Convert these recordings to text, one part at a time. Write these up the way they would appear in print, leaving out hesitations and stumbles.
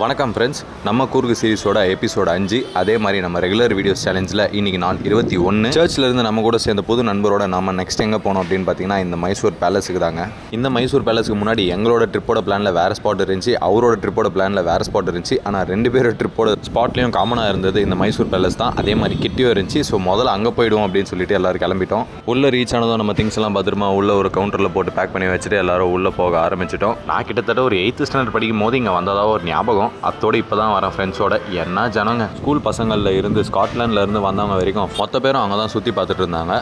வணக்கம் ஃப்ரெண்ட்ஸ், நம்ம கூர்கு சீரிஸோட எபிசோட் 5. அதே மாதிரி நம்ம ரெகுலர் வீடியோஸ் சேலஞ்சில் இன்றைக்கி நாள் 21. சர்ச்சிலேருந்து நம்ம கூட சேர்ந்த புது நண்பரோட நம்ம நெக்ஸ்ட் எங்கே போனோம் அப்படின்னு பார்த்தீங்கன்னா இந்த மைசூர் பேலஸுக்கு தாங்க. இந்த மைசூர் பேலஸுக்கு முன்னாடி எங்களோட ட்ரிப்போட பிளானில் வேறு ஸ்பாட் இருந்துச்சு, அவரோட ட்ரிப்போட பிளானில் வேறு ஸ்பாட் இருந்துச்சு. ஆனால் 2 பேரோட ட்ரிப்போட ஸ்பாட்லேயும் காமனாக இருந்தது இந்த மைசூர் பேலஸ் தான். அதே மாதிரி கிட்டியும் இருந்துச்சு. ஸோ முதல்ல அங்கே போயிடுவோம் அப்படின்னு சொல்லிட்டு எல்லோரும் கிளம்பிட்டோம். உள்ளே ரீச் ஆனதும் நம்ம திங்ஸ் எல்லாம் பத்திரமா உள்ள ஒரு கவுண்டரில் போட்டு பேக் பண்ணி வச்சுட்டு எல்லாரும் உள்ளே போக ஆரம்பிச்சிட்டோம். நான் கிட்டத்தட்ட ஒரு 8th ஸ்டாண்டர்ட் படிக்கும் போது இங்கே வந்ததாக ஒரு ஞாபகம். அத்தோடு இப்போ தான் வரேன் ஃப்ரெண்ட்ஸோட. என்ன ஜனங்க, ஸ்கூல் பசங்களில் இருந்து ஸ்காட்லாண்டில் வந்தவங்க வரைக்கும் மொத்த பேரும் அங்கே தான் சுற்றி பார்த்துட்டு இருந்தாங்க.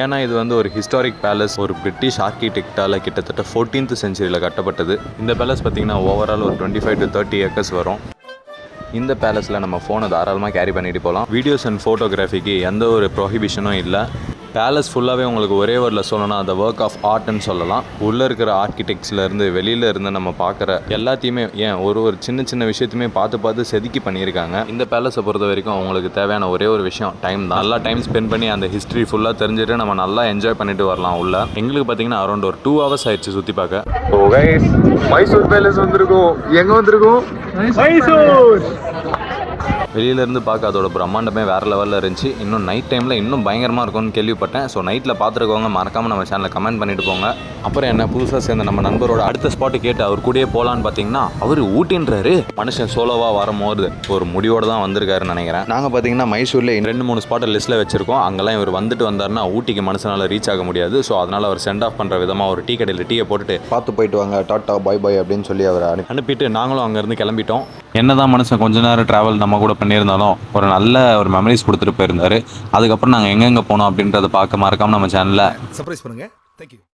ஏன்னா இது ஒரு ஹிஸ்டாரிக் பேலஸ், ஒரு பிரிட்டிஷ் ஆர்கிடெக்டால் கிட்டத்தட்ட 14th செஞ்சுரியில் கட்டப்பட்டது. இந்த பேலஸ் பார்த்திங்கன்னா ஓவரால் ஒரு 25 to 30 ஏக்கர்ஸ் வரும். இந்த பேலஸில் நம்ம ஃபோனை தாராளமாக கேரி பண்ணிட்டு போகலாம். வீடியோஸ் அண்ட் ஃபோட்டோகிராஃபிக்கு எந்த ஒரு ப்ரொஹிபிஷனும் இல்லை. பேலஸ் ஃபுல்லாகவே உங்களுக்கு ஒரே வேர்டில் சொல்லணும்னா அந்த ஒர்க் ஆஃப் ஆர்ட்னு சொல்லலாம். உள்ளே இருக்கிற ஆர்கிடெக்ட்ஸ்லேருந்து வெளியில் இருந்து நம்ம பார்க்குற எல்லாத்தையுமே ஒரு சின்ன சின்ன விஷயத்தையுமே பார்த்து செதுக்கி பண்ணியிருக்காங்க. இந்த பேலஸை பொறுத்த வரைக்கும் அவங்களுக்கு தேவையான ஒரே ஒரு விஷயம் டைம் தான். நல்லா டைம் ஸ்பெண்ட் பண்ணி அந்த ஹிஸ்ட்ரி ஃபுல்லாக தெரிஞ்சுட்டு நம்ம நல்லா என்ஜாய் பண்ணிட்டு வரலாம். உள்ள எங்களுக்கு பார்த்தீங்கன்னா அரௌண்ட் ஒரு 2 hours ஆயிடுச்சு சுற்றி பார்க்க. மைசூர் பேலஸ் வந்திருக்கோம். எங்கே வந்திருக்கோம்? மைசூர். வெளியிலேருந்து பார்க்க அதோட பிரம்மாண்டமே வேறு லெவலில் இருந்துச்சு. இன்னும் நைட் டைமில் இன்னும் பயங்கரமாக இருக்கும்னு கேள்விப்பட்டேன். ஸோ நைட்டில் பார்த்துருக்கவங்க மறக்காமல் நம்ம சேனலில் கமெண்ட் பண்ணிட்டு போங்க. அப்புறம் என்ன புதுசாக சேர்ந்த நம்ம நண்பரோட அடுத்த ஸ்பாட்டு கேட்டு அவர் கூடயே போகலான்னு பார்த்தீங்கன்னா அவர் ஊட்டின்றாரு. மனுஷன் சோலோவாக வரும்போது ஒரு முடிவோடு தான் வந்திருக்காருன்னு நினைக்கிறேன். நாங்கள் பார்த்தீங்கன்னா மைசூரில் 2-3 ஸ்பாட்டை லிஸ்ட்டில் வச்சிருக்கோம். அங்கெல்லாம் இவர் வந்துட்டு வந்தார்னா ஊட்டிக்கு மனுஷனால் ரீச் ஆக முடியாது. ஸோ அதனால் அவர் சென்ட் ஆஃப் பண்ணுற விதமாக ஒரு டீ கடையில் டீயை போட்டுட்டு பார்த்து போயிட்டு வாங்க, டாட்டா பாய் பாய் அப்படின்னு சொல்லி அவர் அனுப்பிட்டு நாங்களும் அங்கேருந்து கிளம்பிட்டோம். என்னதான் மனுஷன் கொஞ்ச நேரம் ட்ராவல் நம்ம கூட பண்ணியிருந்தாலும் ஒரு நல்ல ஒரு மெமரிஸ் கொடுத்துட்டு போயிருந்தாரு. அதுக்கப்புறம் நாங்கள் எங்கெங்கே போனோம் அப்படின்றத பார்க்க மறக்காமல் நம்ம சேனலில் சர்ப்ரைஸ் பண்ணுங்க. தேங்க்யூ.